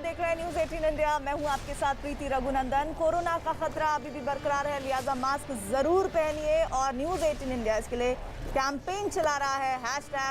देख रहे हैं न्यूज 18 इंडिया। मैं हूं आपके साथ प्रीति रघुनंदन। कोरोना का खतरा अभी भी बरकरार है, लिहाजा मास्क जरूर पहनिए। और न्यूज 18 इंडिया इसके लिए कैंपेन चला रहा है,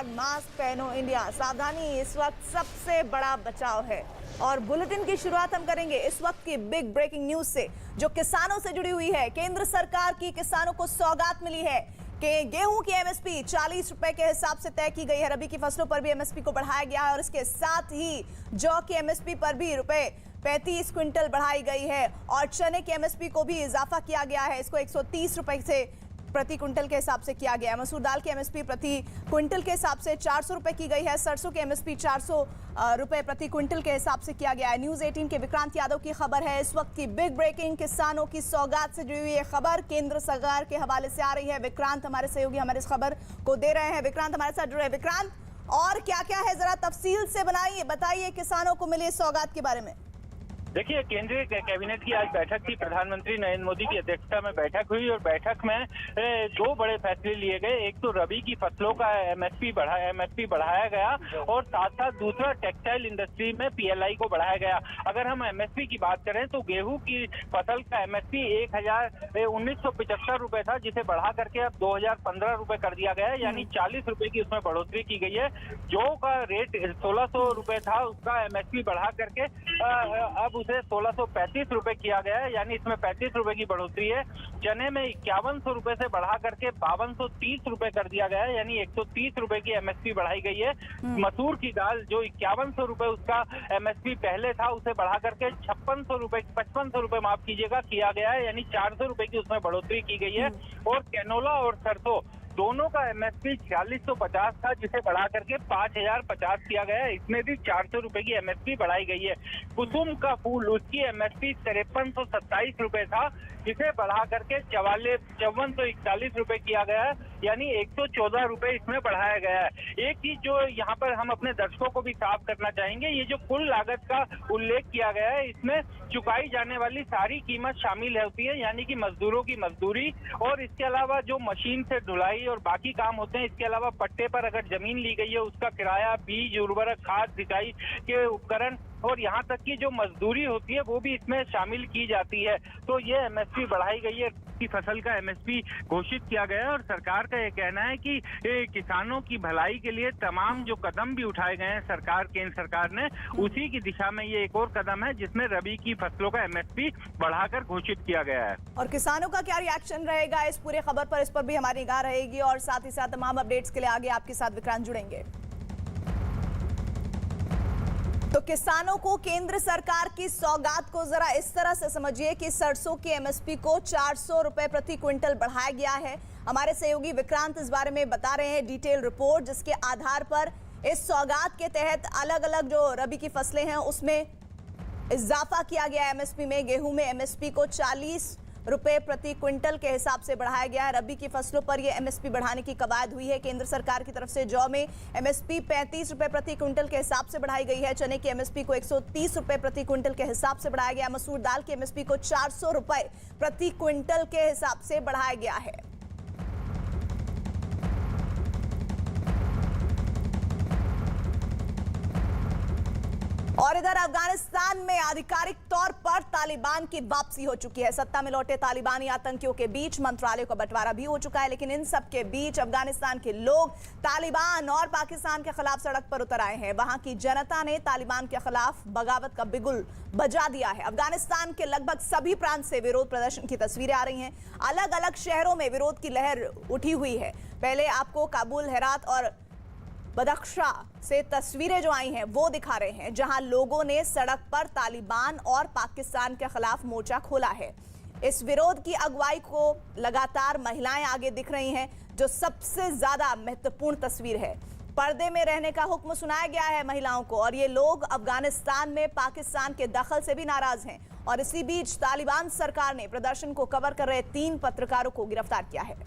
#मास्क पहनो इंडिया। सावधानी इस वक्त सबसे बड़ा बचाव है। और बुलेटिन की शुरुआत हम करेंगे इस वक्त की बिग ब्रेकिंग न्यूज से, जो किसानों से जुड़ी हुई है। केंद्र सरकार की किसानों को सौगात मिली है कि गेहूं की एमएसपी 40 रुपए के हिसाब से तय की गई है। रबी की फसलों पर भी एमएसपी को बढ़ाया गया है और इसके साथ ही जौ की एमएसपी पर भी ₹35 क्विंटल बढ़ाई गई है। और चने की एमएसपी को भी इजाफा किया गया है, इसको 130 रुपए से प्रति क्विंटल के हिसाब से किया गया है। मसूर दाल की एमएसपी प्रति क्विंटल के हिसाब से 400 रुपए की गई है। सरसों की एमएसपी 400 रुपए प्रति क्विंटल के हिसाब से किया गया है। न्यूज 18 के विक्रांत यादव की खबर है इस वक्त की बिग ब्रेकिंग, किसानों की सौगात से जुड़ी हुई ये खबर केंद्र सरकार के हवाले से आ रही है। विक्रांत हमारे सहयोगी हमारे इस खबर को दे रहे हैं। विक्रांत हमारे साथ जुड़े हैं। विक्रांत, और क्या क्या है जरा तफसील से बताइए किसानों को मिले सौगात के बारे में। देखिए, केंद्रीय कैबिनेट की आज बैठक थी। प्रधानमंत्री नरेंद्र मोदी की अध्यक्षता में बैठक हुई और बैठक में दो बड़े फैसले लिए गए। एक तो रबी की फसलों का एमएसपी बढ़ाया गया और साथ साथ दूसरा टेक्सटाइल इंडस्ट्री में पीएलआई को बढ़ाया गया। अगर हम एमएसपी की बात करें तो गेहूं की फसल का एमएसपी 1975 रुपए था, जिसे बढ़ा करके अब 2015 रुपए कर दिया गया है, यानी 40 रुपए की उसमें बढ़ोतरी की गई है। जौ का रेट 1600 रुपए था, उसका एमएसपी बढ़ा करके अब उसे 1635 रुपए किया गया है, यानी इसमें 35 रुपए की बढ़ोतरी है। चने में 5100 रुपए से बढ़ा करके 5230 रुपए कर दिया गया है, यानी 130 रुपए की एमएसपी बढ़ाई गई है। मसूर की दाल जो 5100 रुपए उसका एमएसपी पहले था, उसे बढ़ा करके 5500 रुपए माफ कीजिएगा किया गया है, यानी 400 रुपए की उसमें बढ़ोतरी की गई है। और कैनोला और सरसों दोनों का एमएसपी 4650 था, जिसे बढ़ा करके 5050 किया गया है, इसमें भी 400 रुपए की एमएसपी बढ़ाई गई है। कुसुम का फूल, उसकी एमएसपी 5327 रुपए था, जिसे बढ़ा करके 5441 रुपए किया गया है, यानी 114 रुपए इसमें बढ़ाया गया है। एक चीज जो यहाँ पर हम अपने दर्शकों को भी साफ करना चाहेंगे, ये जो कुल लागत का उल्लेख किया गया है, इसमें चुकाई जाने वाली सारी कीमत शामिल होती है, यानी कि मजदूरों की मजदूरी और इसके अलावा जो मशीन से ढुलाई और बाकी काम होते हैं। इसके अलावा पट्टे पर अगर जमीन ली गई है उसका किराया, बीज, उर्वरक, खाद, सिंचाई के उपकरण और यहाँ तक की जो मजदूरी होती है वो भी इसमें शामिल की जाती है। तो ये एमएसपी बढ़ाई गई है, की फसल का एमएसपी घोषित किया गया है। और सरकार का ये कहना है कि किसानों की भलाई के लिए तमाम जो कदम भी उठाए गए हैं केंद्र सरकार ने, उसी की दिशा में ये एक और कदम है, जिसमें रबी की फसलों का एमएसपी बढ़ाकर घोषित किया गया है। और किसानों का क्या रिएक्शन रहेगा इस पूरे खबर पर, इस पर भी हमारी निगाह रहेगी। और साथ ही साथ तमाम अपडेट्स के लिए आगे आपके साथ विक्रांत जुड़ेंगे। तो किसानों को केंद्र सरकार की सौगात को जरा इस तरह से समझिए कि सरसों की एमएसपी को 400 रुपए प्रति क्विंटल बढ़ाया गया है। हमारे सहयोगी विक्रांत इस बारे में बता रहे हैं डिटेल रिपोर्ट, जिसके आधार पर इस सौगात के तहत अलग अलग जो रबी की फसलें हैं उसमें इजाफा किया गया है एमएसपी में। गेहूं में एमएसपी को 40 रुपए प्रति क्विंटल के हिसाब से बढ़ाया गया है। रबी की फसलों पर यह एमएसपी बढ़ाने की कवायद हुई है केंद्र सरकार की तरफ से। जौ में एमएसपी 35 रुपए प्रति क्विंटल के हिसाब से बढ़ाई गई है। चने की एमएसपी को 130 रुपए प्रति क्विंटल के हिसाब से बढ़ाया गया। मसूर दाल की एमएसपी को 400 रुपए प्रति क्विंटल के हिसाब से बढ़ाया गया है। और इधर अफगानिस्तान में आधिकारिक तौर पर तालिबान की वापसी हो चुकी है। सत्ता में लौटे तालिबानी आतंकियों के बीच मंत्रालयों का बंटवारा भी हो चुका है। लेकिन इन सब के बीच अफगानिस्तान के लोग तालिबान और पाकिस्तान के खिलाफ सड़क पर उतर आए हैं। वहां की जनता ने तालिबान के खिलाफ बगावत का बिगुल बजा दिया है। अफगानिस्तान के लगभग सभी प्रांत से विरोध प्रदर्शन की तस्वीरें आ रही हैं। अलग अलग शहरों में विरोध की लहर उठी हुई है। पहले आपको काबुल, हेरात और बदख्शा से तस्वीरें जो आई हैं वो दिखा रहे हैं, जहां लोगों ने सड़क पर तालिबान और पाकिस्तान के खिलाफ मोर्चा खोला है। इस विरोध की अगुवाई को लगातार महिलाएं आगे दिख रही हैं, जो सबसे ज्यादा महत्वपूर्ण तस्वीर है। पर्दे में रहने का हुक्म सुनाया गया है महिलाओं को। और ये लोग अफगानिस्तान में पाकिस्तान के दखल से भी नाराज हैं। और इसी बीच तालिबान सरकार ने प्रदर्शन को कवर कर रहे 3 पत्रकारों को गिरफ्तार किया है।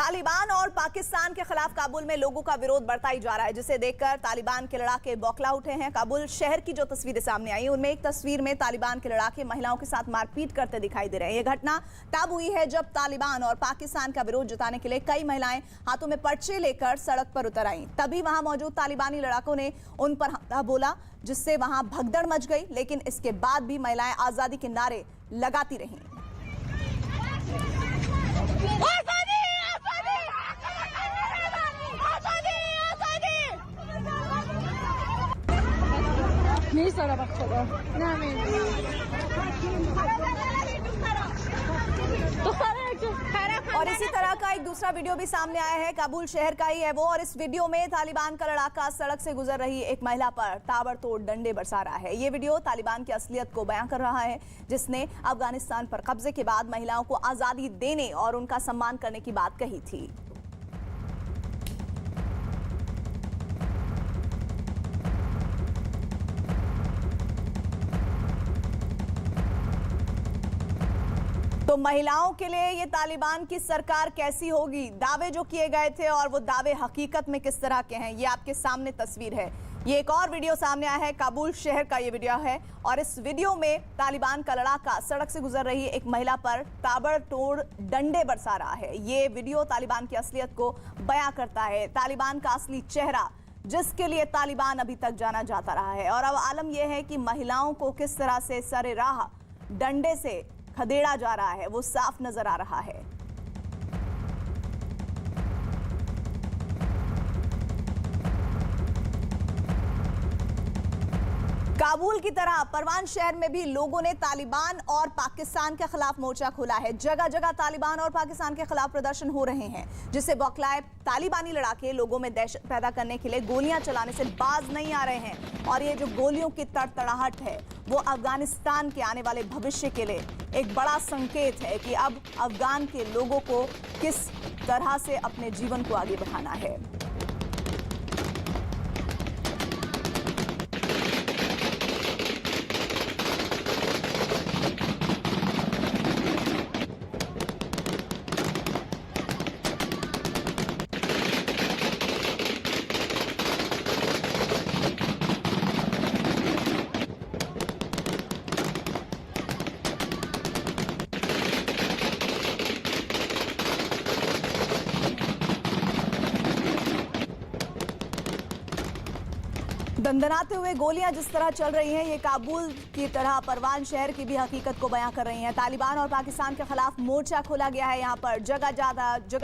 तालिबान और पाकिस्तान के खिलाफ काबुल में लोगों का विरोध बढ़ता ही जा रहा है, जिसे देखकर तालिबान के लड़ाके बौखला उठे हैं। काबुल शहर की जो तस्वीरें सामने आई उनमें एक तस्वीर में तालिबान के लड़ाके महिलाओं के साथ मारपीट करते दिखाई दे रहे हैं। यह घटना तब हुई है जब तालिबान और पाकिस्तान का विरोध जताने के लिए कई महिलाएं हाथों में पर्चे लेकर सड़क पर उतर आईं। तभी वहां मौजूद तालिबानी लड़ाकों ने उन पर हमला बोला, जिससे वहां भगदड़ मच गई। लेकिन इसके बाद भी महिलाएं आजादी के नारे लगाती रहीं। और इसी तरह का एक दूसरा वीडियो भी सामने आया है, काबुल शहर का ही है वो। और इस वीडियो में तालिबान का लड़ाका सड़क से गुजर रही एक महिला पर ताबड़तोड़ डंडे बरसा रहा है। ये वीडियो तालिबान की असलियत को बयां कर रहा है, जिसने अफगानिस्तान पर कब्जे के बाद महिलाओं को आजादी देने और उनका सम्मान करने की बात कही थी। तो महिलाओं के लिए ये तालिबान की सरकार कैसी होगी, दावे जो किए गए थे और वो दावे हकीकत में किस तरह के हैं, ये आपके सामने तस्वीर है। ये एक और वीडियो सामने आया है, काबुल शहर का ये वीडियो है। और इस वीडियो में तालिबान का लड़ाका सड़क से गुजर रही एक महिला पर ताबड़तोड़ डंडे बरसा रहा है। ये वीडियो तालिबान की असलियत को बयां करता है, तालिबान का असली चेहरा, जिसके लिए तालिबान अभी तक जाना जाता रहा है। और अब आलम यह है कि महिलाओं को किस तरह से सरे राह डंडे से खदेड़ा जा रहा है, वो साफ नजर आ रहा है। काबुल की तरह परवान शहर में भी लोगों ने तालिबान और पाकिस्तान के खिलाफ मोर्चा खोला है। जगह जगह तालिबान और पाकिस्तान के खिलाफ प्रदर्शन हो रहे हैं, जिससे बौखलाए तालिबानी लड़ाके लोगों में दहशत पैदा करने के लिए गोलियां चलाने से बाज नहीं आ रहे हैं। और ये जो गोलियों की तड़तड़ाहट है, वो अफगानिस्तान के आने वाले भविष्य के लिए एक बड़ा संकेत है कि अब अफगान के लोगों को किस तरह से अपने जीवन को आगे बढ़ाना है। दंदनाते हुए गोलियां जिस तरह चल रही हैं, ये काबुल की तरह परवान शहर की भी हकीकत को बयां कर रही हैं। तालिबान और पाकिस्तान के खिलाफ मोर्चा खोला गया है। यहाँ पर जगह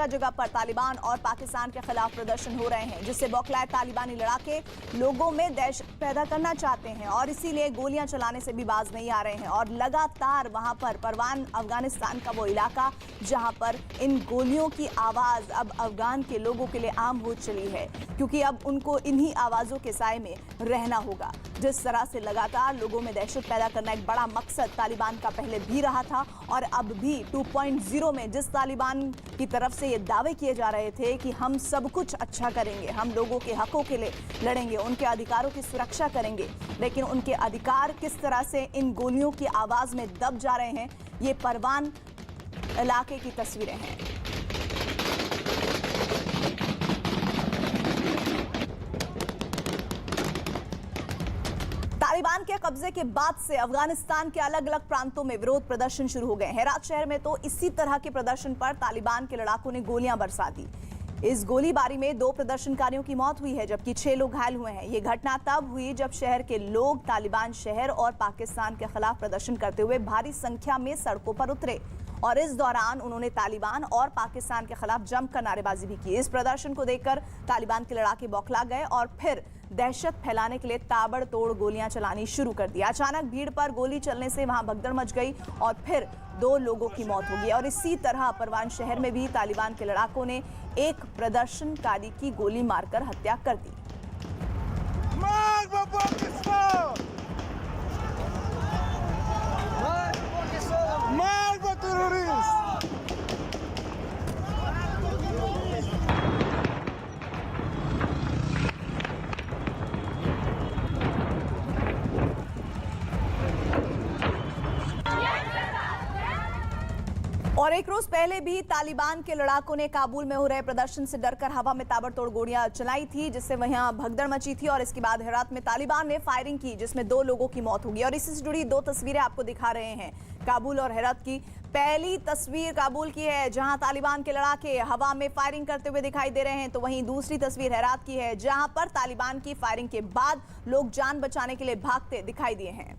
जगह पर तालिबान और पाकिस्तान के खिलाफ प्रदर्शन हो रहे हैं, जिससे बौखलाए तालिबानी लड़ाके लोगों में दहशत पैदा करना चाहते हैं और इसीलिए गोलियां चलाने से भी बाज नहीं आ रहे हैं। और लगातार वहां पर परवान अफगानिस्तान का वो इलाका जहां पर इन गोलियों की आवाज अब अफगान के लोगों के लिए आम हो चली है, क्योंकि अब उनको इन्हीं आवाजों के साए में रहना होगा। जिस तरह से लगातार लोगों में दहशत पैदा करना एक बड़ा मकसद तालिबान का पहले भी रहा था, और अब भी 2.0 में जिस तालिबान की तरफ से ये दावे किए जा रहे थे कि हम सब कुछ अच्छा करेंगे, हम लोगों के हकों के लिए लड़ेंगे, उनके अधिकारों की सुरक्षा करेंगे, लेकिन उनके अधिकार किस तरह से इन गोलियों की आवाज में दब जा रहे हैं, ये परवान इलाके की तस्वीरें हैं। तालिबान के कब्जे के बाद से अफगानिस्तान के अलग अलग प्रांतों में विरोध प्रदर्शन शुरू हो गए हैं। हेरात शहर में तो इसी तरह के प्रदर्शन पर तालिबान के लड़ाकों ने गोलियां बरसा दी। इस गोलीबारी में 2 प्रदर्शनकारियों की मौत हुई है, जबकि 6 लोग घायल हुए हैं। ये घटना तब हुई जब शहर के लोग तालिबान शहर और पाकिस्तान के खिलाफ प्रदर्शन करते हुए भारी संख्या में सड़कों पर उतरे, और इस दौरान उन्होंने तालिबान और पाकिस्तान के खिलाफ जमकर नारेबाजी भी की। इस प्रदर्शन को देखकर तालिबान के लड़ाके बौखला गए और फिर दहशत फैलाने के लिए ताबड़तोड़ गोलियां चलानी शुरू कर दी। अचानक भीड़ पर गोली चलने से वहां भगदड़ मच गई और फिर 2 लोगों की मौत हो गई। और इसी तरह परवान शहर में भी तालिबान के लड़ाकों ने एक प्रदर्शनकारी की गोली मारकर हत्या कर दी। और एक रोज पहले भी तालिबान के लड़ाकों ने काबुल में हो रहे प्रदर्शन से डरकर हवा में ताबड़तोड़ गोलियां चलाई थी, जिससे वहां भगदड़ मची थी। और इसके बाद हेरात में तालिबान ने फायरिंग की, जिसमें 2 लोगों की मौत होगी। और इसी से जुड़ी 2 तस्वीरें आपको दिखा रहे हैं काबुल और हेरात की। पहली तस्वीर काबुल की है, जहां तालिबान के लड़ाके हवा में फायरिंग करते हुए दिखाई दे रहे हैं, तो वहीं दूसरी तस्वीर हेरात की है, जहां पर तालिबान की फायरिंग के बाद लोग जान बचाने के लिए भागते दिखाई दिए हैं।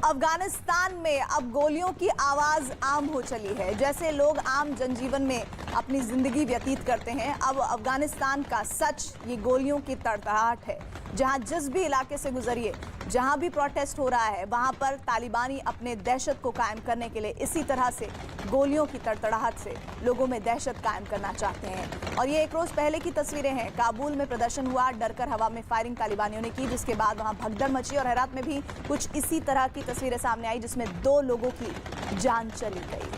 अफगानिस्तान में अब गोलियों की आवाज आम हो चली है। जैसे लोग आम जनजीवन में अपनी जिंदगी व्यतीत करते हैं, अब अफगानिस्तान का सच ये गोलियों की तड़तड़ाहट है। जहां जिस भी इलाके से गुजरिए, जहां भी प्रोटेस्ट हो रहा है, वहां पर तालिबानी अपने दहशत को कायम करने के लिए इसी तरह से गोलियों की तड़तड़ाहट से लोगों में दहशत कायम करना चाहते हैं। और ये एक रोज पहले की तस्वीरें हैं। काबुल में प्रदर्शन हुआ, डरकर हवा में फायरिंग तालिबानियों ने की, जिसके बाद वहां भगदड़ मची। और हेरात में भी कुछ इसी तरह की तस्वीरें सामने आई, जिसमें 2 लोगों की जान चली गई।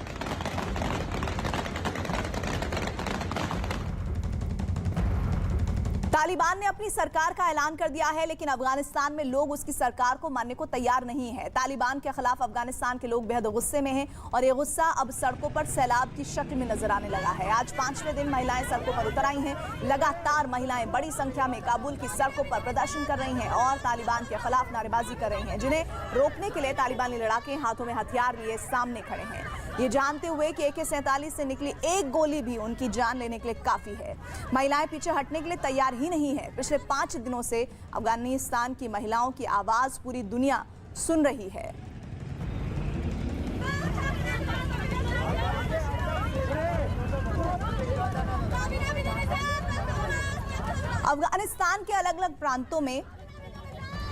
तालिबान ने अपनी सरकार का ऐलान कर दिया है, लेकिन अफगानिस्तान में लोग उसकी सरकार को मानने को तैयार नहीं है। तालिबान के खिलाफ अफगानिस्तान के लोग बेहद गुस्से में हैं और ये गुस्सा अब सड़कों पर सैलाब की शक्ल में नजर आने लगा है। आज 5वें दिन महिलाएं सड़कों पर उतर आई हैं। लगातार महिलाएं बड़ी संख्या में काबुल की सड़कों पर प्रदर्शन कर रही हैं और तालिबान के खिलाफ नारेबाजी कर रही हैं, जिन्हें रोकने के लिए तालिबानी लड़ाके हाथों में हथियार लिए सामने खड़े हैं, ये जानते हुए कि AK-47 से निकली एक गोली भी उनकी जान लेने के लिए काफी है। महिलाएं पीछे हटने के लिए तैयार ही नहीं है। पिछले 5 दिनों से अफगानिस्तान की महिलाओं की आवाज पूरी दुनिया सुन रही है। अफगानिस्तान के अलग अलग प्रांतों में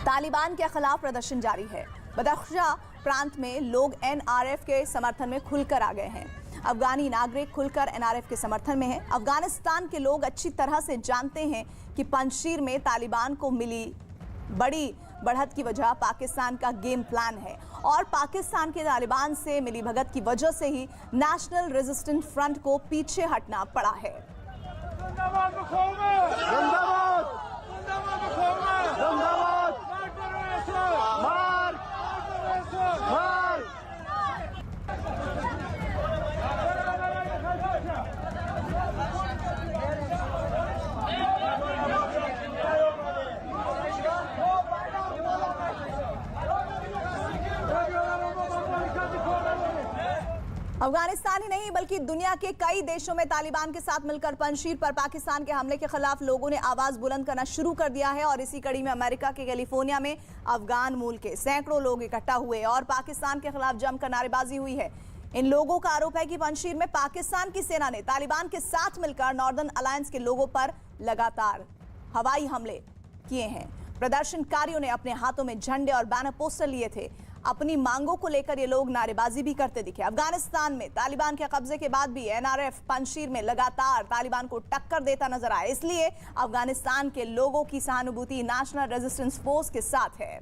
तालिबान के खिलाफ प्रदर्शन जारी है। बदख्शा प्रांत में लोग NRF के समर्थन में खुलकर आ गए हैं। अफगानी नागरिक खुलकर NRF के समर्थन में हैं। अफगानिस्तान के लोग अच्छी तरह से जानते हैं कि पंजशीर में तालिबान को मिली बड़ी बढ़त की वजह पाकिस्तान का गेम प्लान है और पाकिस्तान के तालिबान से मिली भगत की वजह से ही नेशनल रेजिस्टेंस फ्रंट को पीछे हटना पड़ा है। अफगानिस्तान ही नहीं बल्कि दुनिया के कई देशों में तालिबान के साथ मिलकर पंजशीर पर पाकिस्तान के हमले के खिलाफ लोगों ने आवाज बुलंद करना शुरू कर दिया है। और इसी कड़ी में अमेरिका के कैलिफोर्निया में अफगान मूल के सैकड़ों लोग इकट्ठा हुए और पाकिस्तान के खिलाफ जमकर नारेबाजी हुई है। इन लोगों का आरोप है कि पंजशीर में पाकिस्तान की सेना ने तालिबान के साथ मिलकर नॉर्दर्न अलायंस के लोगों पर लगातार हवाई हमले किए हैं। प्रदर्शनकारियों ने अपने हाथों में झंडे और बैनर पोस्टर लिए थे। अपनी मांगों को लेकर ये लोग नारेबाजी भी करते दिखे। अफगानिस्तान में तालिबान के कब्जे के बाद भी NRF पंजशीर में लगातार तालिबान को टक्कर देता नजर आया। इसलिए अफगानिस्तान के लोगों की सहानुभूति नेशनल रेजिस्टेंस फोर्स के साथ है।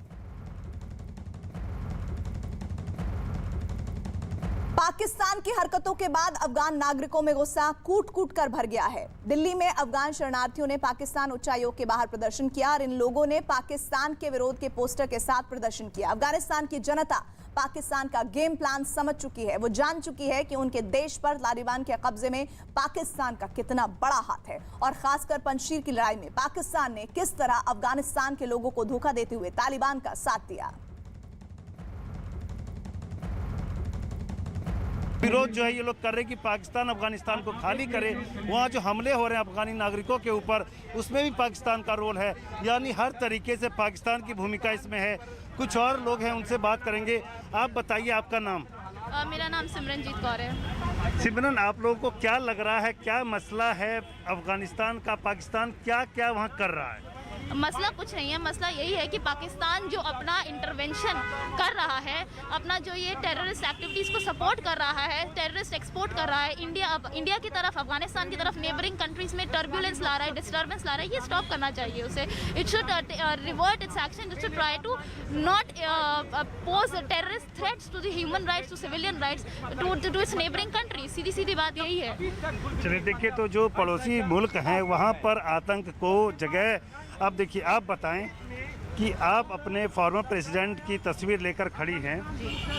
पाकिस्तान की हरकतों के बाद अफगान नागरिकों में गुस्सा कूट कूट कर भर गया है। दिल्ली में अफगान शरणार्थियों ने पाकिस्तान उच्चायोग के बाहर प्रदर्शन किया और इन लोगों ने पाकिस्तान के विरोध के पोस्टर के साथ प्रदर्शन किया। अफगानिस्तान की जनता पाकिस्तान का गेम प्लान समझ चुकी है। वो जान चुकी है कि उनके देश पर तालिबान के कब्जे में पाकिस्तान का कितना बड़ा हाथ है और खासकर पंजशीर की लड़ाई में पाकिस्तान ने किस तरह अफगानिस्तान के लोगों को धोखा देते हुए तालिबान का साथ दिया। विरोध जो है ये लोग कर रहे हैं कि पाकिस्तान अफगानिस्तान को खाली करे। वहाँ जो हमले हो रहे हैं अफगानी नागरिकों के ऊपर, उसमें भी पाकिस्तान का रोल है। यानी हर तरीके से पाकिस्तान की भूमिका इसमें है। कुछ और लोग हैं, उनसे बात करेंगे। आप बताइए, आपका नाम? मेरा नाम सिमरनजीत कौर है। सिमरन, आप लोगों को क्या लग रहा है, क्या मसला है अफगानिस्तान का? पाकिस्तान क्या क्या वहाँ कर रहा है? मसला कुछ नहीं है। मसला यही है कि पाकिस्तान जो अपना इंटरवेंशन कर रहा है, अपना जो ये टेररिस्ट एक्टिविटीज़ को सपोर्ट कर रहा है, टेररिस्ट एक्सपोर्ट कर रहा है इंडिया की तरफ, अफगानिस्तान की तरफ, नेबरिंग कंट्रीज में टर्बुलेंस ला रहा है, डिस्टर्बेंस ला रहा है। ये स्टॉप करना चाहिए उसे। It should revert its action. It should try to not pose terrorist threats to the human rights, to civilian rights, to its neighbouring countries. सीधी सीधी बात यही है। चलिए देखिए, तो जो पड़ोसी मुल्क हैं वहाँ पर आतंक को जगह, अब देखिए आप बताएं कि आप अपने फॉर्मर प्रेसिडेंट की तस्वीर लेकर खड़ी हैं,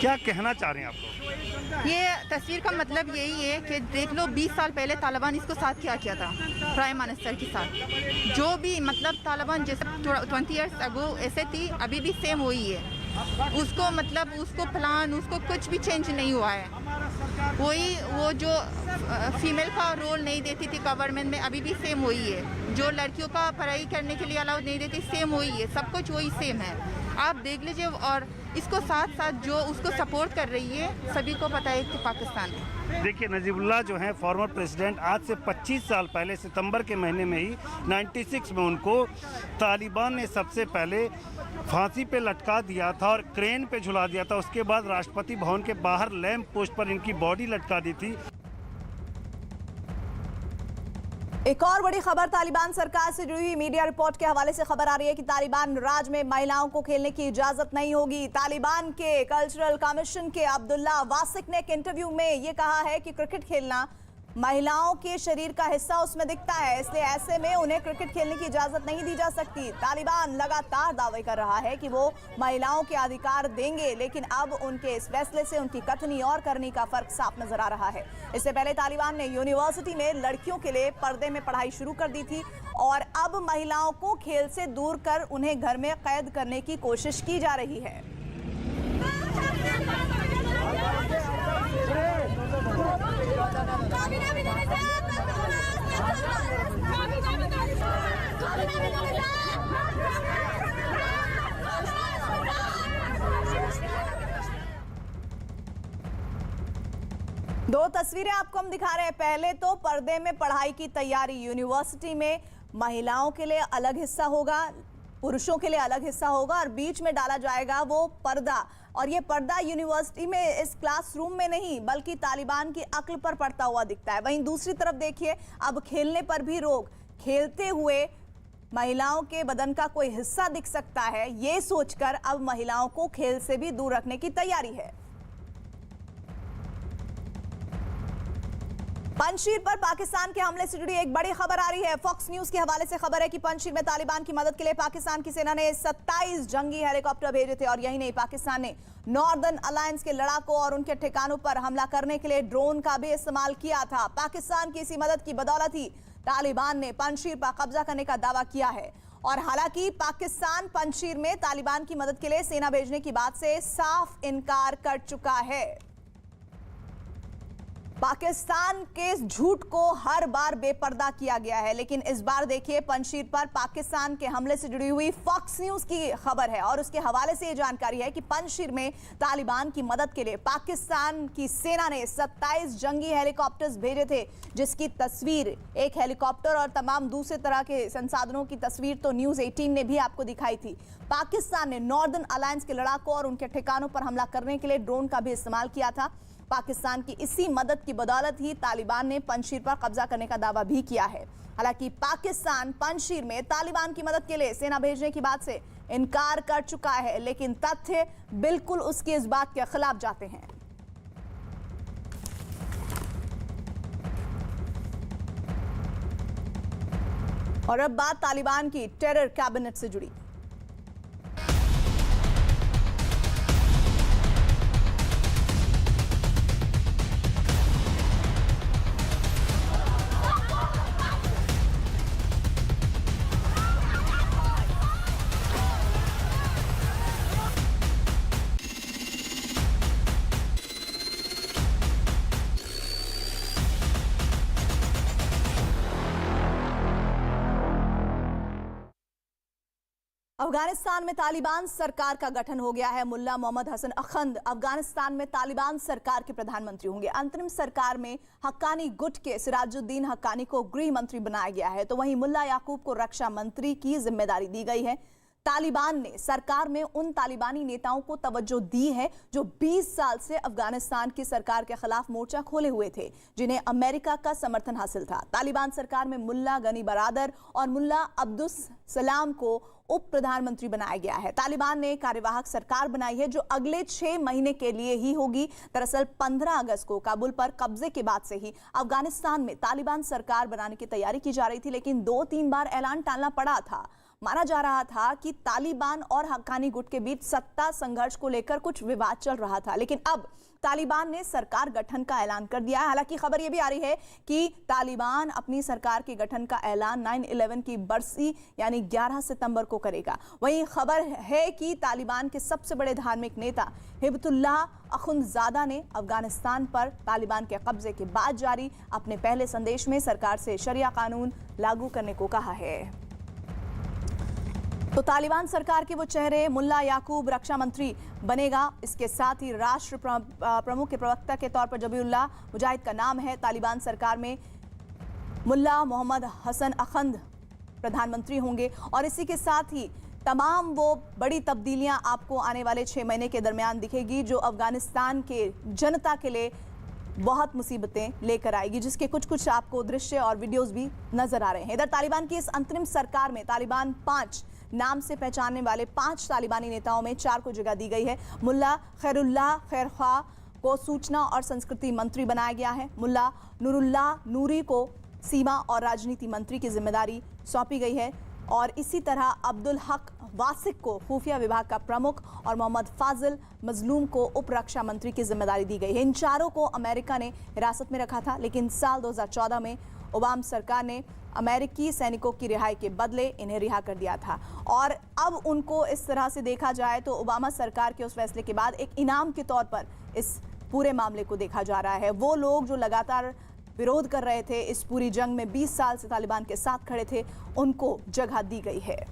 क्या कहना चाह रहे हैं आप लोग? ये तस्वीर का मतलब यही है कि देख लो 20 साल पहले तालिबान इसको साथ क्या किया था प्राइम मिनिस्टर के साथ। जो भी मतलब तालिबान जैसे 20 ईयर्स अगो ऐसे थी, अभी भी सेम वही है। उसको मतलब उसको प्लान उसको कुछ भी चेंज नहीं हुआ है। वही वो जो फीमेल का रोल नहीं देती थी गवर्नमेंट में, अभी भी सेम वही है। जो लड़कियों का पढ़ाई करने के लिए अलाउ नहीं देती, सेम वही है। सब कुछ वही सेम है, आप देख लीजिए। और इसको साथ साथ जो उसको सपोर्ट कर रही है, सभी को पता है कि पाकिस्तान है। देखिए, नजीबुल्लाह जो हैं फॉर्मर प्रेसिडेंट, आज से 25 साल पहले सितंबर के महीने में ही 96 में उनको तालिबान ने सबसे पहले फांसी पे लटका दिया था और क्रेन पे झुला दिया था। उसके बाद राष्ट्रपति भवन के बाहर लैंप पोस्ट पर इनकी बॉडी लटका दी थी। एक और बड़ी खबर तालिबान सरकार से जुड़ी हुई मीडिया रिपोर्ट के हवाले से खबर आ रही है कि तालिबान राज में महिलाओं को खेलने की इजाजत नहीं होगी। तालिबान के कल्चरल कमीशन के अब्दुल्ला वासिक ने एक इंटरव्यू में ये कहा है कि क्रिकेट खेलना महिलाओं के शरीर का हिस्सा उसमें दिखता है, इसलिए ऐसे में उन्हें क्रिकेट खेलने की इजाजत नहीं दी जा सकती। तालिबान लगातार दावे कर रहा है कि वो महिलाओं के अधिकार देंगे, लेकिन अब उनके इस फैसले से उनकी कथनी और करनी का फर्क साफ नजर आ रहा है। इससे पहले तालिबान ने यूनिवर्सिटी में लड़कियों के लिए पर्दे में पढ़ाई शुरू कर दी थी और अब महिलाओं को खेल से दूर कर उन्हें घर में कैद करने की कोशिश की जा रही है। दो तस्वीरें आपको हम दिखा रहे हैं। पहले तो पर्दे में पढ़ाई की तैयारी, यूनिवर्सिटी में महिलाओं के लिए अलग हिस्सा होगा, पुरुषों के लिए अलग हिस्सा होगा और बीच में डाला जाएगा वो पर्दा। और ये पर्दा यूनिवर्सिटी में इस क्लासरूम में नहीं बल्कि तालिबान की अक्ल पर पड़ता हुआ दिखता है। वहीं दूसरी तरफ देखिए, अब खेलने पर भी रोक, खेलते हुए महिलाओं के बदन का कोई हिस्सा दिख सकता है, ये सोचकर अब महिलाओं को खेल से भी दूर रखने की तैयारी है। पंजशीर पर पाकिस्तान के हमले से जुड़ी एक बड़ी खबर आ रही है। फॉक्स न्यूज के हवाले से खबर है कि पंजशीर में तालिबान की मदद के लिए पाकिस्तान की सेना ने 27 जंगी हेलीकॉप्टर भेजे थे और यही नहीं, पाकिस्तान ने नॉर्दर्न अलायंस के लड़ाकों और उनके ठिकानों पर हमला करने के लिए ड्रोन का भी इस्तेमाल किया था। पाकिस्तान की इसी मदद की बदौलत ही तालिबान ने पंजशीर पर कब्जा करने का दावा किया है। और हालांकि पाकिस्तान पंजशीर में तालिबान की मदद के लिए सेना भेजने की बात से साफ इनकार कर चुका है। पाकिस्तान के इस झूठ को हर बार बेपर्दा किया गया है, लेकिन इस बार देखिए पंजशीर पर पाकिस्तान के हमले से जुड़ी हुई फॉक्स न्यूज की खबर है और उसके हवाले से ये जानकारी है कि पंजशीर में तालिबान की मदद के लिए पाकिस्तान की सेना ने 27 जंगी हेलीकॉप्टर्स भेजे थे, जिसकी तस्वीर, एक हेलीकॉप्टर और तमाम दूसरे तरह के संसाधनों की तस्वीर तो न्यूज 18 ने भी आपको दिखाई थी। पाकिस्तान ने नॉर्दर्न अलायंस के लड़ाकों और उनके ठिकानों पर हमला करने के लिए ड्रोन का भी इस्तेमाल किया था। पाकिस्तान की इसी मदद की बदौलत ही तालिबान ने पंजशीर पर कब्जा करने का दावा भी किया है। हालांकि पाकिस्तान पंजशीर में तालिबान की मदद के लिए सेना भेजने की बात से इनकार कर चुका है, लेकिन तथ्य बिल्कुल उसकी इस बात के खिलाफ जाते हैं। और अब बात तालिबान की टेरर कैबिनेट से जुड़ी। अफगानिस्तान में तालिबान सरकार का गठन हो गया है। मुल्ला मोहम्मद हसन अखंद अफगानिस्तान में तालिबान सरकार के प्रधानमंत्री होंगे। अंतरिम सरकार में हक्कानी गुट के सिराजुद्दीन हक्कानी को गृह मंत्री बनाया गया है, तो वहीं मुल्ला याकूब को रक्षा मंत्री की जिम्मेदारी दी गई है। तालिबान ने सरकार में उन तालिबानी नेताओं को तवज्जो दी है जो 20 साल से अफगानिस्तान की सरकार के खिलाफ मोर्चा खोले हुए थे, जिन्हें अमेरिका का समर्थन हासिल था। तालिबान सरकार में मुल्ला गनी बरादर और मुल्ला अब्दुस सलाम को उप प्रधानमंत्री बनाया गया है। तालिबान ने कार्यवाहक सरकार बनाई है जो अगले 6 महीने के लिए ही होगी। दरअसल 15 अगस्त को काबुल पर कब्जे के बाद से ही अफगानिस्तान में तालिबान सरकार बनाने की तैयारी की जा रही थी, लेकिन 2-3 बार ऐलान टालना पड़ा था। माना जा रहा था कि तालिबान और हक्कानी गुट के बीच सत्ता संघर्ष को लेकर कुछ विवाद चल रहा था, लेकिन अब तालिबान ने सरकार गठन का ऐलान कर दिया है। हालांकि खबर यह भी आ रही है कि तालिबान अपनी सरकार के गठन का ऐलान 9/11 की बरसी यानी 11 सितंबर को करेगा। वहीं खबर है कि तालिबान के सबसे बड़े धार्मिक नेता हिबतुल्लाह अखुंदजादा ने अफगानिस्तान पर तालिबान के कब्जे के बाद जारी अपने पहले संदेश में सरकार से शरिया कानून लागू करने को कहा है। तो तालिबान सरकार के वो चेहरे मुल्ला याकूब रक्षा मंत्री बनेगा। इसके साथ ही राष्ट्र प्रमुख के प्रवक्ता के तौर पर जबीउल्लाह मुजाहिद का नाम है। तालिबान सरकार में मुल्ला मोहम्मद हसन अखंद प्रधानमंत्री होंगे और इसी के साथ ही तमाम वो बड़ी तब्दीलियां आपको आने वाले 6 महीने के दरमियान दिखेगी जो अफगानिस्तान के जनता के लिए बहुत मुसीबतें लेकर आएगी, जिसके कुछ आपको दृश्य और वीडियोस भी नजर आ रहे हैं। इधर तालिबान की इस अंतरिम सरकार में तालिबान 5 नाम से पहचानने वाले 5 तालिबानी नेताओं में 4 को जगह दी गई है। मुल्ला खैरुल्लाह खैरख्वाह को सूचना और संस्कृति मंत्री बनाया गया है। मुल्ला नूरुल्लाह नूरी को सीमा और राजनीति मंत्री की जिम्मेदारी सौंपी गई है और इसी तरह अब्दुल हक वासिक को खुफिया विभाग का प्रमुख और मोहम्मद फाजिल मजलूम को उप रक्षा मंत्री की जिम्मेदारी दी गई है। इन चारों को अमेरिका ने हिरासत में रखा था, लेकिन साल 2014 में ओबामा सरकार ने अमेरिकी सैनिकों की रिहाई के बदले इन्हें रिहा कर दिया था और अब उनको इस तरह से देखा जाए तो ओबामा सरकार के उस फैसले के बाद एक इनाम के तौर पर इस पूरे मामले को देखा जा रहा है। वो लोग जो लगातार विरोध कर रहे थे, इस पूरी जंग में 20 साल से तालिबान के साथ खड़े थे, उनको जगह दी गई है।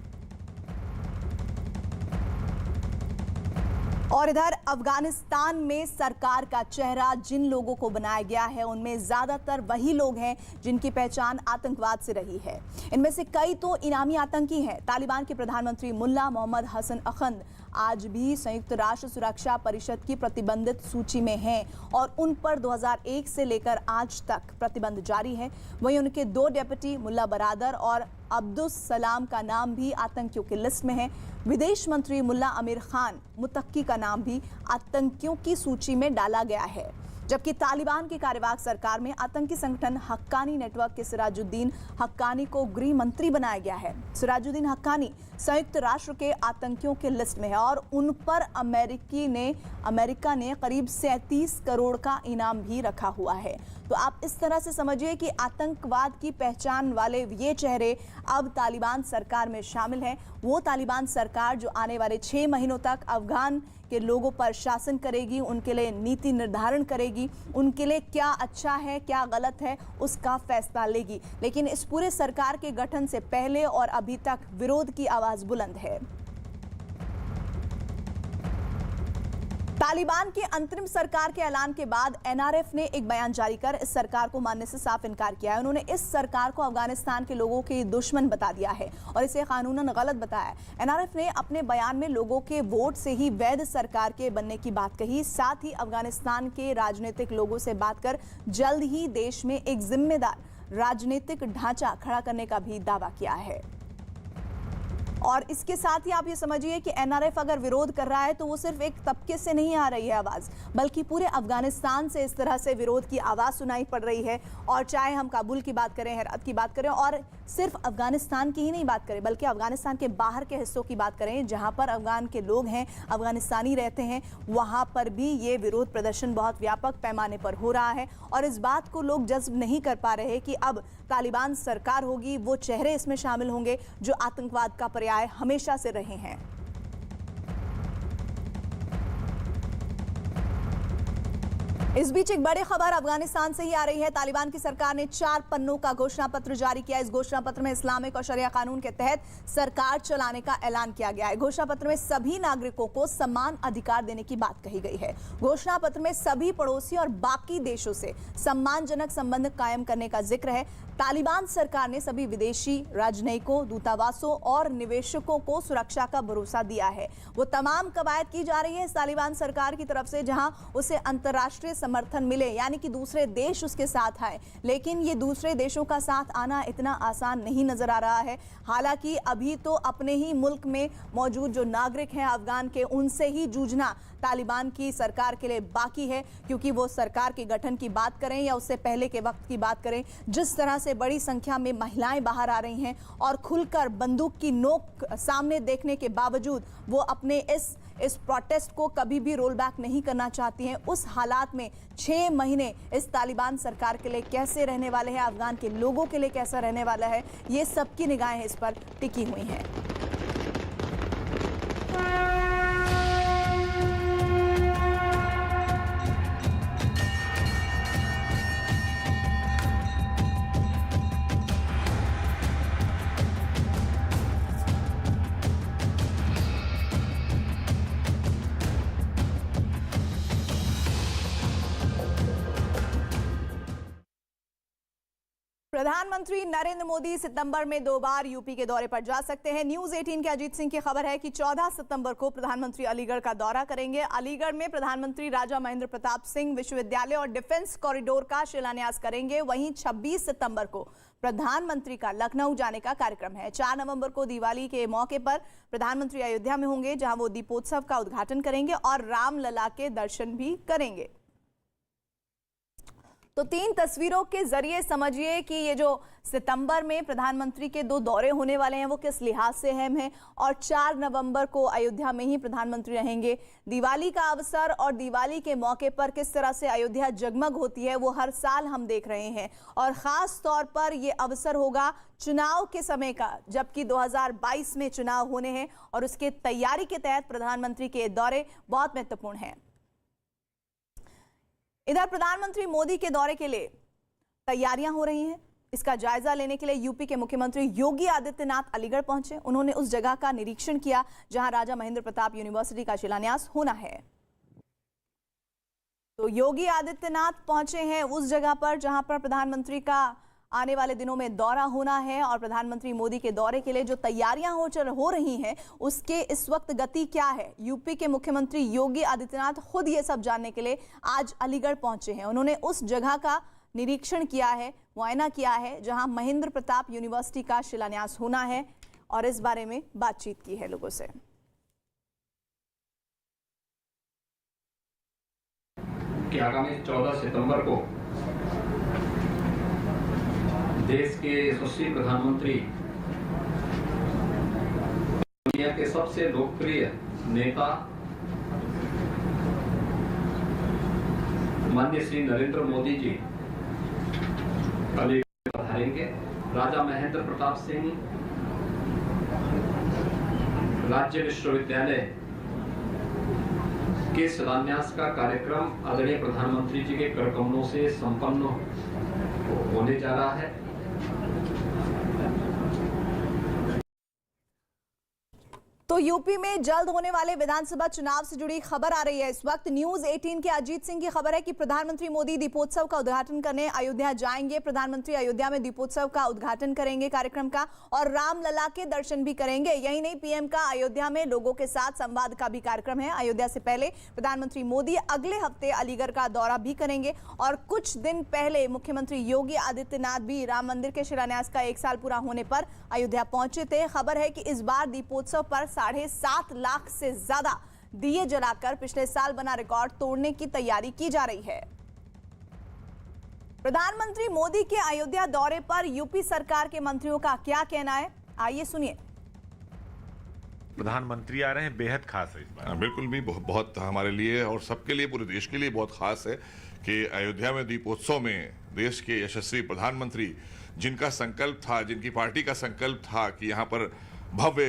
और इधर अफगानिस्तान में सरकार का चेहरा जिन लोगों को बनाया गया है उनमें ज्यादातर वही लोग हैं जिनकी पहचान आतंकवाद से रही है। इनमें से कई तो इनामी आतंकी हैं। तालिबान के प्रधानमंत्री मुल्ला मोहम्मद हसन अखंद आज भी संयुक्त राष्ट्र सुरक्षा परिषद की प्रतिबंधित सूची में हैं और उन पर 2001 से लेकर आज तक प्रतिबंध जारी है। वहीं उनके 2 डेप्यूटी मुल्ला बरादर और अब्दुस सलाम का नाम भी आतंकियों की लिस्ट में है। विदेश मंत्री मुल्ला आमिर खान मुतक्की का नाम भी आतंकियों की सूची में डाला गया है। जबकि तालिबान की कार्यवाहक सरकार में आतंकी संगठन हक्कानी नेटवर्क के सिराजुद्दीन हक्कानी को गृह मंत्री बनाया गया है। सिराजुद्दीन हक्कानी संयुक्त राष्ट्र के आतंकियों के लिस्ट में है और उन पर अमेरिका ने करीब 37 करोड़ का इनाम भी रखा हुआ है। तो आप इस तरह से समझिए कि आतंकवाद की पहचान वाले ये चेहरे अब तालिबान सरकार में शामिल हैं। वो तालिबान सरकार जो आने वाले 6 महीनों तक अफगान के लोगों पर शासन करेगी, उनके लिए नीति निर्धारण करेगी, उनके लिए क्या अच्छा है क्या गलत है उसका फैसला लेगी। लेकिन इस पूरे सरकार के गठन से पहले और अभी तक विरोध की आवाज बुलंद है। तालिबान की अंतरिम सरकार के ऐलान के बाद एनआरएफ ने एक बयान जारी कर इस सरकार को मानने से साफ इनकार किया है। उन्होंने इस सरकार को अफगानिस्तान के लोगों के दुश्मन बता दिया है और इसे कानूनन गलत बताया है। एनआरएफ ने अपने बयान में लोगों के वोट से ही वैध सरकार के बनने की बात कही। साथ ही अफगानिस्तान के राजनीतिक लोगों से बात कर जल्द ही देश में एक जिम्मेदार राजनीतिक ढांचा खड़ा करने का भी दावा किया है। और इसके साथ ही आप ये समझिए कि एनआरएफ अगर विरोध कर रहा है तो वो सिर्फ एक तबके से नहीं आ रही है आवाज, बल्कि पूरे अफगानिस्तान से इस तरह से विरोध की आवाज सुनाई पड़ रही है। और चाहे हम काबुल की बात करें, हेरात की बात करें और सिर्फ अफगानिस्तान की ही नहीं बात करें बल्कि अफगानिस्तान के बाहर के हिस्सों की बात करें जहां पर अफगान के लोग हैं, अफगानिस्तानी रहते हैं, वहां पर भी ये विरोध प्रदर्शन बहुत व्यापक पैमाने पर हो रहा है। और इस बात को लोग जज्ब नहीं कर पा रहे कि अब तालिबान सरकार होगी, वो चेहरे इसमें शामिल होंगे जो आतंकवाद का पर्याय हमेशा से रहे हैं। इस बीच एक बड़ी खबर अफगानिस्तान से ही आ रही है। तालिबान की सरकार ने 4 पन्नों का घोषणा पत्र जारी किया। इस घोषणा पत्र में इस्लामिक और शरिया कानून के तहत सरकार चलाने का ऐलान किया गया है। घोषणा पत्र में सभी नागरिकों को समान अधिकार देने की बात कही गई है। घोषणा पत्र में सभी पड़ोसी और बाकी देशों से सम्मानजनक संबंध कायम करने का जिक्र है। तालिबान सरकार ने सभी विदेशी राजनयिकों, दूतावासों और निवेशकों को सुरक्षा का भरोसा दिया है। वो तमाम कवायद की जा रही है इस तालिबान सरकार की तरफ से जहां उसे अंतर्राष्ट्रीय समर्थन मिले, यानी कि दूसरे देश उसके साथ आए, लेकिन ये दूसरे देशों का साथ आना इतना आसान नहीं नजर आ रहा है। हालांकि अभी तो अपने ही मुल्क में मौजूद जो नागरिक हैं अफगान के, उनसे ही जूझना तालिबान की सरकार के लिए बाकी है, क्योंकि वो सरकार के गठन की बात करें या उससे पहले के वक्त की बात करें, जिस तरह से बड़ी संख्या में महिलाएं बाहर आ रही हैं और खुलकर बंदूक की नोक सामने देखने के बावजूद वो अपने इस प्रोटेस्ट को कभी भी रोल बैक नहीं करना चाहती हैं। उस हालात में 6 महीने इस तालिबान सरकार के लिए कैसे रहने वाले हैं, अफगान के लोगों के लिए कैसा रहने वाला है, ये सबकी निगाहें इस पर टिकी हुई हैं। प्रधानमंत्री नरेंद्र मोदी सितंबर में 2 बार यूपी के दौरे पर जा सकते हैं। न्यूज 18 के अजीत सिंह की खबर है कि 14 सितंबर को प्रधानमंत्री अलीगढ़ का दौरा करेंगे। अलीगढ़ में प्रधानमंत्री राजा महेंद्र प्रताप सिंह विश्वविद्यालय और डिफेंस कॉरिडोर का शिलान्यास करेंगे। वहीं 26 सितंबर को प्रधानमंत्री का लखनऊ जाने का कार्यक्रम है। 4 नवंबर को दिवाली के मौके पर प्रधानमंत्री अयोध्या में होंगे, जहां वो दीपोत्सव का उद्घाटन करेंगे और रामलला के दर्शन भी करेंगे। तो 3 तस्वीरों के जरिए समझिए कि ये जो सितंबर में प्रधानमंत्री के 2 दौरे होने वाले हैं वो किस लिहाज से अहम है। और 4 नवंबर को अयोध्या में ही प्रधानमंत्री रहेंगे। दिवाली का अवसर और दिवाली के मौके पर किस तरह से अयोध्या जगमग होती है वो हर साल हम देख रहे हैं, और खास तौर पर ये अवसर होगा चुनाव के समय का, जबकि 2022 में चुनाव होने हैं और उसके तैयारी के तहत प्रधानमंत्री के दौरे बहुत महत्वपूर्ण हैं। इधर प्रधानमंत्री मोदी के दौरे के लिए तैयारियां हो रही हैं। इसका जायजा लेने के लिए यूपी के मुख्यमंत्री योगी आदित्यनाथ अलीगढ़ पहुंचे। उन्होंने उस जगह का निरीक्षण किया जहां राजा महेंद्र प्रताप यूनिवर्सिटी का शिलान्यास होना है। तो योगी आदित्यनाथ पहुंचे हैं उस जगह पर जहां पर प्रधानमंत्री का आने वाले दिनों में दौरा होना है, और प्रधानमंत्री मोदी के दौरे के लिए जो तैयारियां हो रही हैं उसके इस वक्त गति क्या है। यूपी के मुख्यमंत्री योगी आदित्यनाथ खुद ये सब जानने के लिए आज अलीगढ़ पहुंचे हैं। उन्होंने उस जगह का निरीक्षण किया है, मुआयना किया है जहां महेंद्र प्रताप यूनिवर्सिटी का शिलान्यास होना है, और इस बारे में बातचीत की है लोगों से। कि आगामी 14 सितंबर को देश के यशस्वी प्रधानमंत्री, दुनिया के सबसे लोकप्रिय नेता माननीय श्री नरेंद्र मोदी जी अलीगढ़ पधारेंगे। राजा महेंद्र प्रताप सिंह राज्य विश्वविद्यालय के शिलान्यास का कार्यक्रम आदरणीय प्रधानमंत्री जी के करकमलों से संपन्न होने जा रहा है। तो यूपी में जल्द होने वाले विधानसभा चुनाव से जुड़ी खबर आ रही है इस वक्त। न्यूज 18 के अजीत सिंह की खबर है कि प्रधानमंत्री मोदी दीपोत्सव का उद्घाटन करने अयोध्या जाएंगे। प्रधानमंत्री अयोध्या में दीपोत्सव का उद्घाटन करेंगे कार्यक्रम का, और रामलला के दर्शन भी करेंगे। यही नहीं, पीएम का अयोध्या में लोगों के साथ संवाद का भी कार्यक्रम है। अयोध्या से पहले प्रधानमंत्री मोदी अगले हफ्ते अलीगढ़ का दौरा भी करेंगे, और कुछ दिन पहले मुख्यमंत्री योगी आदित्यनाथ भी राम मंदिर के शिलान्यास का 1 साल पूरा होने पर अयोध्या पहुंचे थे। खबर है कि इस बार दीपोत्सव पर 7.5 लाख से ज्यादा दिए जलाकर पिछले साल बना रिकॉर्ड तोड़ने की तैयारी की जा रही है। प्रधानमंत्री मोदी के अयोध्या दौरे पर यूपी सरकार के मंत्रियों का क्या कहना है, आइए सुनिए। प्रधानमंत्री आ रहे हैं, बेहद खास है इस बार। बिल्कुल भी बहुत हमारे लिए और सबके लिए, पूरे देश के लिए बहुत खास है कि अयोध्या में दीपोत्सव में देश के यशस्वी प्रधानमंत्री, जिनका संकल्प था, जिनकी पार्टी का संकल्प था कि यहाँ पर भव्य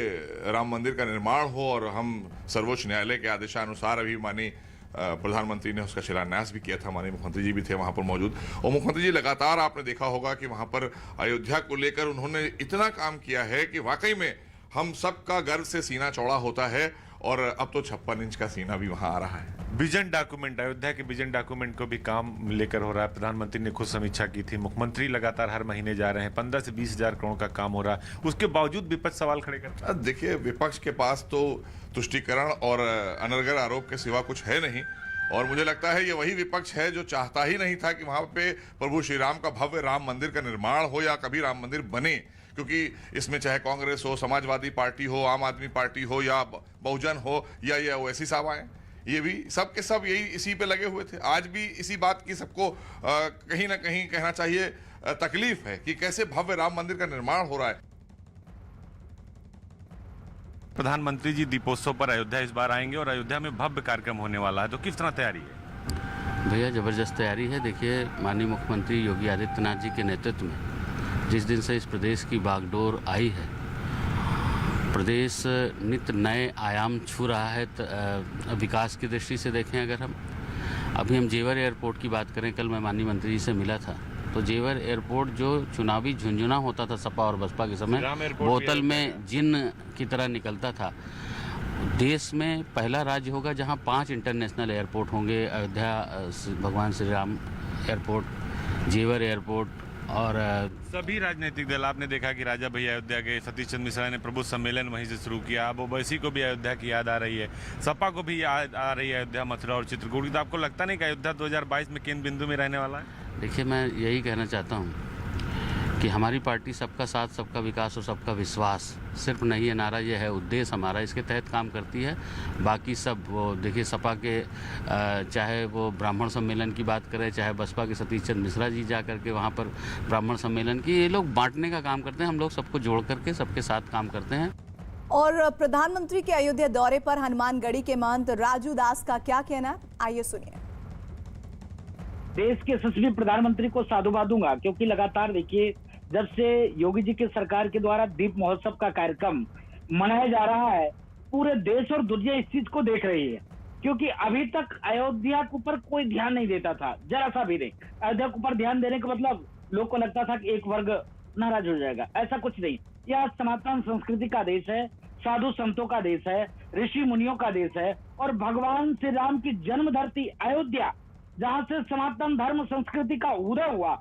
राम मंदिर का निर्माण हो, और हम सर्वोच्च न्यायालय के आदेशानुसार अभी माननीय प्रधानमंत्री ने उसका शिलान्यास भी किया था। माननीय मुख्यमंत्री जी भी थे वहाँ पर मौजूद, और मुख्यमंत्री जी लगातार आपने देखा होगा कि वहाँ पर अयोध्या को लेकर उन्होंने इतना काम किया है कि वाकई में हम सबका गर्व से सीना चौड़ा होता है, और अब तो 56 इंच का सीना भी वहाँ आ रहा है। विजन डॉक्यूमेंट, अयोध्या के विजन डॉक्यूमेंट को भी काम लेकर हो रहा है। प्रधानमंत्री ने खुद समीक्षा की थी, मुख्यमंत्री लगातार हर महीने जा रहे हैं, 15 से 20 हजार करोड़ का काम हो रहा है। उसके बावजूद विपक्ष सवाल खड़े करता है। देखिए, विपक्ष के पास तो तुष्टीकरण और अनर्गल आरोप के सिवा कुछ है नहीं, और मुझे लगता है ये वही विपक्ष है जो चाहता ही नहीं था कि वहां पे प्रभु श्री राम का भव्य राम मंदिर का निर्माण हो या कभी राम मंदिर बने, क्योंकि इसमें चाहे कांग्रेस हो, समाजवादी पार्टी हो, आम आदमी पार्टी हो या बहुजन हो या ये ओवैसी साहब आए, ये भी सब के सब यही इसी पे लगे हुए थे। आज भी इसी बात की सबको कहीं ना कहीं कहना चाहिए तकलीफ है कि कैसे भव्य राम मंदिर का निर्माण हो रहा है। प्रधानमंत्री जी दीपोत्सव पर अयोध्या इस बार आएंगे और अयोध्या में भव्य कार्यक्रम होने वाला है, तो किस तरह तैयारी है? भैया ज़बरदस्त तैयारी है। देखिए, माननीय मुख्यमंत्री योगी आदित्यनाथ जी के नेतृत्व में जिस दिन से इस प्रदेश की बागडोर आई है, प्रदेश नित्य नए आयाम छू रहा है। विकास की दृष्टि से देखें, अगर हम जेवर एयरपोर्ट की बात करें, कल मैं माननीय मंत्री जी से मिला था, तो जेवर एयरपोर्ट जो चुनावी झुंझुना होता था सपा और बसपा के समय, बोतल में जिन की तरह निकलता था, देश में पहला राज्य होगा जहां 5 इंटरनेशनल एयरपोर्ट होंगे। अयोध्या भगवान श्री राम एयरपोर्ट, जेवर एयरपोर्ट और सभी राजनीतिक दल, आपने देखा कि राजा भैया अयोध्या के, सतीश चंद्र मिश्रा ने प्रबुद्ध सम्मेलन वहीं से शुरू किया। अब ओवैसी को भी अयोध्या की याद आ रही है, सपा को भी याद आ रही है अयोध्या, मथुरा और चित्रकूट की। तो आपको लगता नहीं कि अयोध्या 2022 में केंद्र बिंदु में रहने वाला है? देखिए, मैं यही कहना चाहता हूँ कि हमारी पार्टी सबका साथ, सबका विकास और सबका विश्वास सिर्फ नहीं है नारा, यह है उद्देश्य हमारा, इसके तहत काम करती है। बाकी सब वो देखिए, सपा के चाहे वो ब्राह्मण सम्मेलन की बात करें, चाहे बसपा के सतीश चंद्र मिश्रा जी जा करके वहाँ पर ब्राह्मण सम्मेलन की, ये लोग बांटने का काम करते हैं। हम लोग सबको जोड़ करके सबके साथ काम करते हैं। और प्रधानमंत्री के अयोध्या दौरे पर हनुमानगढ़ी के महंत राजू दास का क्या कहना है, आइए सुनिए। देश के यशस्वी प्रधानमंत्री को साधुवाद दूंगा, क्योंकि लगातार देखिए, जब से योगी जी के सरकार के द्वारा दीप महोत्सव का कार्यक्रम मनाया जा रहा है, पूरे देश और दुनिया इस चीज को देख रही है। क्योंकि अभी तक अयोध्या के ऊपर कोई ध्यान नहीं देता था, जरा सा भी नहीं। अयोध्या के ऊपर ध्यान देने का मतलब लोग को लगता था कि एक वर्ग नाराज हो जाएगा, ऐसा कुछ नहीं। यह सनातन संस्कृति का देश है, साधु संतों का देश है, ऋषि मुनियों का देश है, और भगवान श्री राम की जन्म धरती अयोध्या, जहां से सनातन धर्म संस्कृति का उदय हुआ।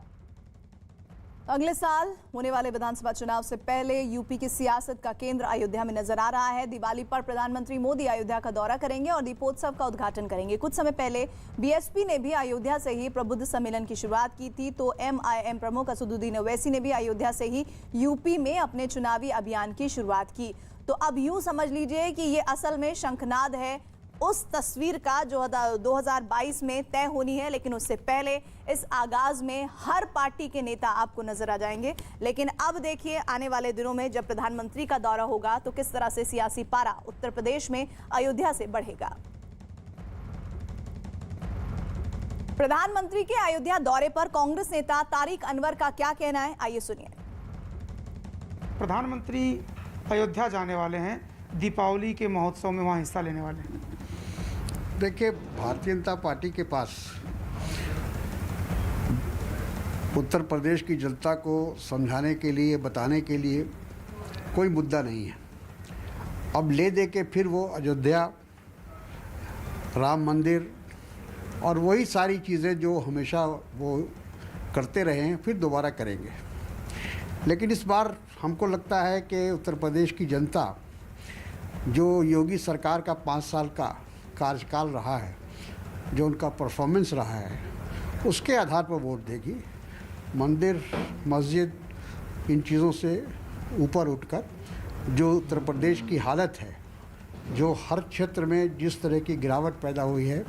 अगले साल होने वाले विधानसभा चुनाव से पहले यूपी की सियासत का केंद्र अयोध्या में नजर आ रहा है। दिवाली पर प्रधानमंत्री मोदी अयोध्या का दौरा करेंगे और दीपोत्सव का उद्घाटन करेंगे। कुछ समय पहले बीएसपी ने भी अयोध्या से ही प्रबुद्ध सम्मेलन की शुरुआत की थी, तो एमआईएम प्रमुख असदुद्दीन ओवैसी ने भी अयोध्या से ही यूपी में अपने चुनावी अभियान की शुरुआत की। तो अब यूं समझ लीजिए कि ये असल में शंखनाद है उस तस्वीर का जो 2022 में तय होनी है, लेकिन उससे पहले इस आगाज में हर पार्टी के नेता आपको नजर आ जाएंगे। लेकिन अब देखिए, आने वाले दिनों में जब प्रधानमंत्री का दौरा होगा तो किस तरह से सियासी पारा उत्तर प्रदेश में अयोध्या से बढ़ेगा। प्रधानमंत्री के अयोध्या दौरे पर कांग्रेस नेता तारिक अनवर का क्या कहना है, आइए सुनिए। प्रधानमंत्री अयोध्या जाने वाले हैं, दीपावली के महोत्सव में वहां हिस्सा लेने वाले हैं। देखिए, भारतीय जनता पार्टी के पास उत्तर प्रदेश की जनता को समझाने के लिए, बताने के लिए कोई मुद्दा नहीं है। अब ले दे के फिर वो अयोध्या, राम मंदिर और वही सारी चीज़ें जो हमेशा वो करते रहे हैं, फिर दोबारा करेंगे। लेकिन इस बार हमको लगता है कि उत्तर प्रदेश की जनता, जो योगी सरकार का 5 साल का कार्यकाल रहा है, जो उनका परफॉर्मेंस रहा है, उसके आधार पर वोट देगी। मंदिर, मस्जिद, इन चीज़ों से ऊपर उठकर जो उत्तर प्रदेश की हालत है, जो हर क्षेत्र में जिस तरह की गिरावट पैदा हुई है,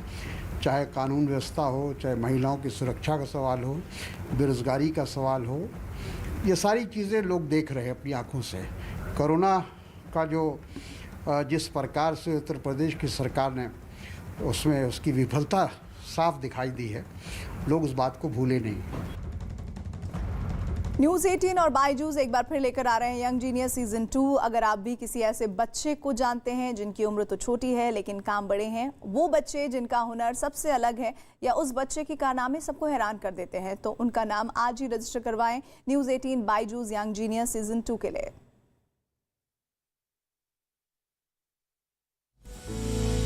चाहे कानून व्यवस्था हो, चाहे महिलाओं की सुरक्षा का सवाल हो, बेरोज़गारी का सवाल हो, ये सारी चीज़ें लोग देख रहे हैं अपनी आँखों से। कोरोना का जो जिस प्रकार से उत्तर प्रदेश की सरकार ने उसमें उसकी विफलता साफ दिखाई दी है, लोग उस बात को भूले नहीं। न्यूज़ 18 और बायजूस एक बार फिर लेकर आ रहे हैं यंग जीनियस सीजन 2। अगर आप भी किसी ऐसे बच्चे को जानते हैं जिनकी उम्र तो छोटी है लेकिन काम बड़े हैं, वो बच्चे जिनका हुनर सबसे अलग है, या उस बच्चे के कारनामे सबको हैरान कर देते हैं, तो उनका नाम आज ही रजिस्टर करवाएं news 18 Byju's young genius season 2 के लिए।